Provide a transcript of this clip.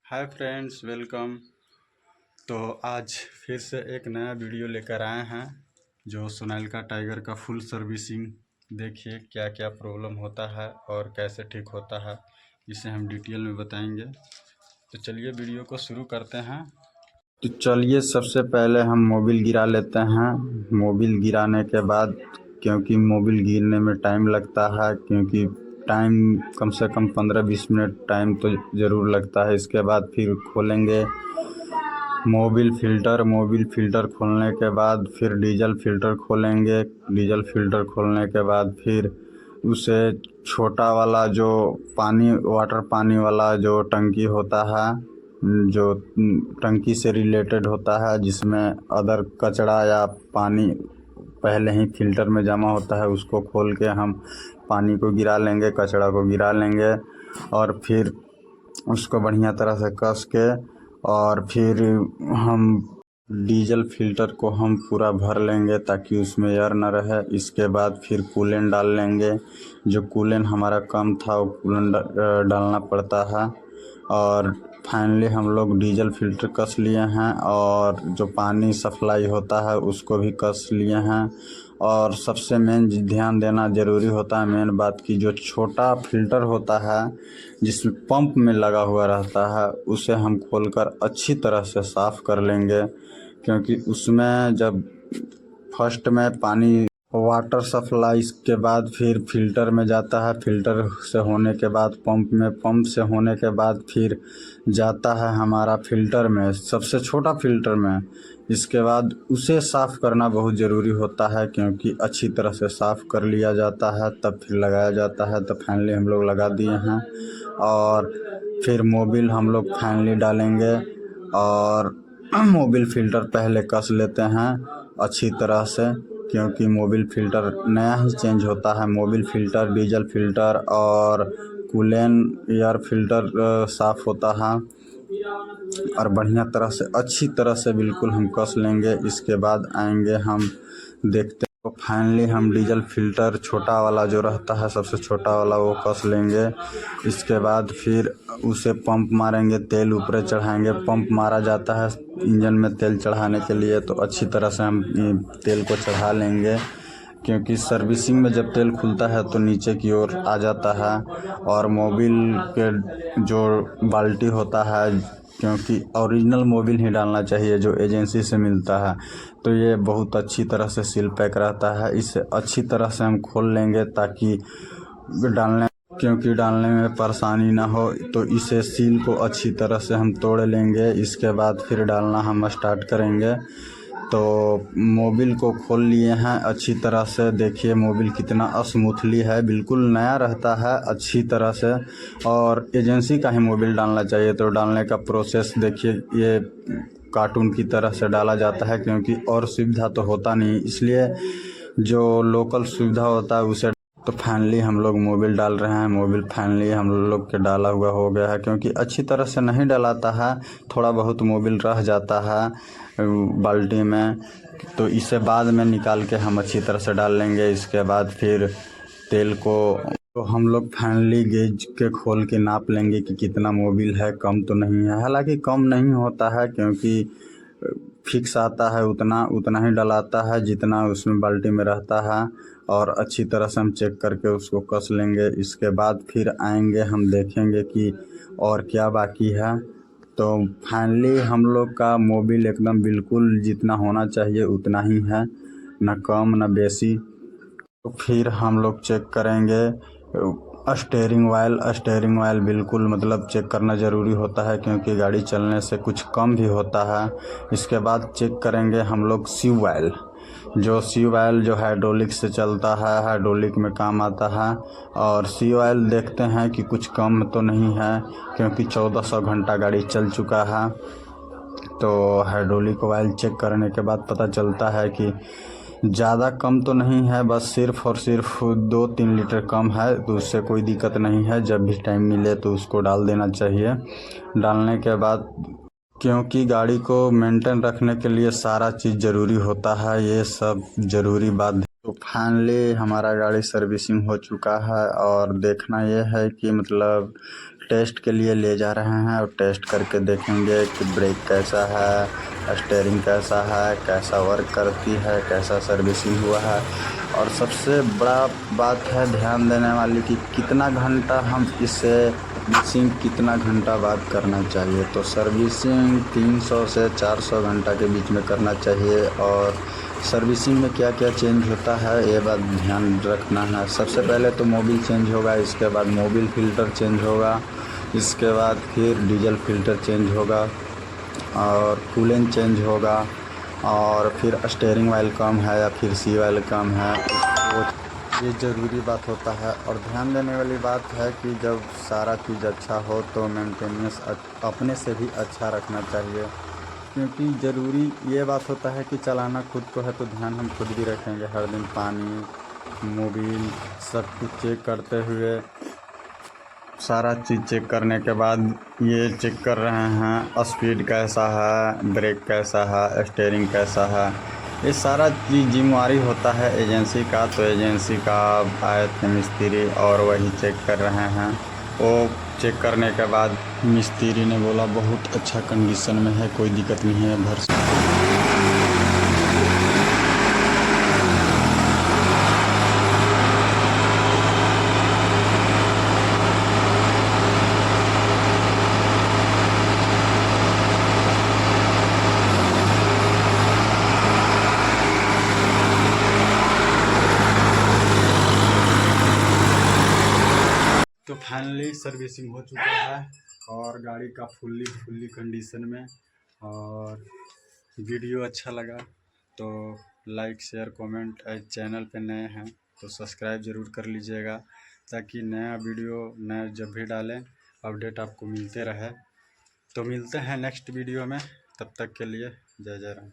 Hi friends, welcome. तो आज फिर से एक नया वीडियो लेकर आए हैं जो सोनालिका टाइगर का फुल सर्विसिंग। देखिए क्या क्या प्रॉब्लम होता है और कैसे ठीक होता है, इसे हम डिटेल में बताएंगे। तो चलिए वीडियो को शुरू करते हैं। तो चलिए सबसे पहले हम मोबिल गिरा लेते हैं। मोबिल गिराने के बाद, क्योंकि मोबिल गिरने में टाइम लगता है, क्योंकि टाइम कम से कम 15-20 मिनट टाइम तो ज़रूर लगता है। इसके बाद फिर खोलेंगे मोबिल फ़िल्टर खोलने के बाद फिर डीजल फ़िल्टर खोलेंगे। डीजल फ़िल्टर खोलने के बाद फिर उसे छोटा वाला जो वाटर पानी वाला जो टंकी होता है, जो टंकी से रिलेटेड होता है, जिसमें अदर कचरा या पानी पहले ही फ़िल्टर में जमा होता है, उसको खोल के हम पानी को गिरा लेंगे, कचरा को गिरा लेंगे और फिर उसको बढ़िया तरह से कस के और फिर हम डीजल फ़िल्टर को हम पूरा भर लेंगे ताकि उसमें एयर न रहे। इसके बाद फिर कूलेंट डाल लेंगे। जो कूलेंट हमारा कम था वो कूलेंट डालना पड़ता है। और फाइनली हम लोग डीजल फ़िल्टर कस लिए हैं और जो पानी सप्लाई होता है उसको भी कस लिए हैं। और सबसे मेन ध्यान देना ज़रूरी होता है, मेन बात की जो छोटा फ़िल्टर होता है जिसमें पंप में लगा हुआ रहता है, उसे हम खोलकर अच्छी तरह से साफ़ कर लेंगे। क्योंकि उसमें जब फर्स्ट में पानी वाटर सप्लाई के बाद फिर फ़िल्टर में जाता है, फ़िल्टर से होने के बाद पंप से होने के बाद फिर जाता है हमारा फ़िल्टर में, सबसे छोटा फ़िल्टर में। इसके बाद उसे साफ़ करना बहुत ज़रूरी होता है, क्योंकि अच्छी तरह से साफ़ कर लिया जाता है तब फिर लगाया जाता है। तो फाइनली हम लोग लगा दिए हैं और फिर मोबिल हम लोग फाइनली डालेंगे और मोबिल फ़िल्टर पहले कस लेते हैं अच्छी तरह से, क्योंकि मोबिल फ़िल्टर नया ही चेंज होता है। मोबिल फ़िल्टर, डीजल फ़िल्टर और कूलेंट एयर फ़िल्टर साफ़ होता है और बढ़िया तरह से अच्छी तरह से बिल्कुल हम कस लेंगे। इसके बाद आएंगे हम देखते तो फाइनली हम डीजल फ़िल्टर छोटा वाला जो रहता है, सबसे छोटा वाला, वो कस लेंगे। इसके बाद फिर उसे पंप मारेंगे, तेल ऊपर चढ़ाएंगे। पंप मारा जाता है इंजन में तेल चढ़ाने के लिए, तो अच्छी तरह से हम तेल को चढ़ा लेंगे, क्योंकि सर्विसिंग में जब तेल खुलता है तो नीचे की ओर आ जाता है। और मोबिल के जो बाल्टी होता है, क्योंकि ओरिजिनल मोबिल ही डालना चाहिए जो एजेंसी से मिलता है, तो ये बहुत अच्छी तरह से सील पैक रहता है। इसे अच्छी तरह से हम खोल लेंगे ताकि डालने में परेशानी ना हो। तो इसे सील को अच्छी तरह से हम तोड़ लेंगे। इसके बाद फिर डालना हम स्टार्ट करेंगे। तो मोबिल को खोल लिए हैं अच्छी तरह से। देखिए मोबिल कितना स्मूथली है, बिल्कुल नया रहता है अच्छी तरह से। और एजेंसी का ही मोबिल डालना चाहिए। तो डालने का प्रोसेस देखिए, ये कार्टून की तरह से डाला जाता है, क्योंकि और सुविधा तो होता नहीं, इसलिए जो लोकल सुविधा होता है उसे। तो फाइनली हम लोग मोबिल डाल रहे हैं। मोबिल फाइनली हम लोग के डाला हुआ हो गया है, क्योंकि अच्छी तरह से नहीं डलाता है, थोड़ा बहुत मोबिल रह जाता है बाल्टी में। तो इसे बाद में निकाल के हम अच्छी तरह से डाल लेंगे। इसके बाद फिर तेल को तो हम लोग फाइनली गेज के खोल के नाप लेंगे कि कितना मोबिल है, कम तो नहीं है। हालांकि कम नहीं होता है, क्योंकि फिक्स आता है उतना ही डलाता है जितना उसमें बाल्टी में रहता है। और अच्छी तरह से हम चेक करके उसको कस लेंगे। इसके बाद फिर आएंगे, हम देखेंगे कि और क्या बाकी है। तो फाइनली हम लोग का मोबिल एकदम बिल्कुल जितना होना चाहिए उतना ही है, न कम न बेसी। तो फिर हम लोग चेक करेंगे स्टेयरिंग ऑयल बिल्कुल मतलब चेक करना ज़रूरी होता है, क्योंकि गाड़ी चलने से कुछ कम भी होता है। इसके बाद चेक करेंगे हम लोग सी ऑयल जो हाइड्रोलिक से चलता है, हाइड्रोलिक में काम आता है। और सी ऑयल देखते हैं कि कुछ कम तो नहीं है, क्योंकि 1400 घंटा गाड़ी चल चुका है। तो हाइड्रोलिक ऑयल चेक करने के बाद पता चलता है कि ज़्यादा कम तो नहीं है, बस सिर्फ और सिर्फ 2-3 लीटर कम है। तो उससे कोई दिक्कत नहीं है, जब भी टाइम मिले तो उसको डाल देना चाहिए। डालने के बाद, क्योंकि गाड़ी को मेंटेन रखने के लिए सारा चीज़ ज़रूरी होता है, ये सब ज़रूरी बात। तो फाइनली हमारा गाड़ी सर्विसिंग हो चुका है और देखना ये है कि मतलब टेस्ट के लिए ले जा रहे हैं और टेस्ट करके देखेंगे कि ब्रेक कैसा है, स्टीयरिंग कैसा है, कैसा वर्क करती है, कैसा सर्विसिंग हुआ है। और सबसे बड़ा बात है ध्यान देने वाली कि कितना घंटा हम इसे सर्विसिंग कितना घंटा बाद करना चाहिए। तो सर्विसिंग 300 से 400 घंटा के बीच में करना चाहिए। और सर्विसिंग में क्या क्या चेंज होता है ये बात ध्यान रखना है। सबसे पहले तो मोबिल चेंज होगा, इसके बाद मोबिल फ़िल्टर चेंज होगा, इसके बाद फिर डीजल फ़िल्टर चेंज होगा और कूलेंट चेंज होगा, और फिर स्टीयरिंग ऑयल कम है या फिर सी ऑयल कम है, ये ज़रूरी बात होता है। और ध्यान देने वाली बात है कि जब सारा चीज़ अच्छा हो तो मेंटेनेंस अपने से भी अच्छा रखना चाहिए, क्योंकि ज़रूरी ये बात होता है कि चलाना खुद को है तो ध्यान हम खुद भी रखेंगे। हर दिन पानी, मोबिल सब कुछ चेक करते हुए, सारा चीज़ चेक करने के बाद ये चेक कर रहे हैं स्पीड कैसा है, ब्रेक कैसा है, स्टीयरिंग कैसा है। ये सारा चीज़ जिम्मेवारी होता है एजेंसी का। तो एजेंसी का आए थे मिस्त्री और वही चेक कर रहे हैं। वो चेक करने के बाद मिस्त्री ने बोला बहुत अच्छा कंडीशन में है, कोई दिक्कत नहीं है, भर तो फाइनली सर्विसिंग हो चुका है और गाड़ी का फुल्ली कंडीशन में। और वीडियो अच्छा लगा तो लाइक शेयर कमेंट, चैनल पे नए हैं तो सब्सक्राइब ज़रूर कर लीजिएगा, ताकि नया वीडियो नया जब भी डालें अपडेट आपको मिलते रहे। तो मिलते हैं नेक्स्ट वीडियो में, तब तक के लिए जय जय राम।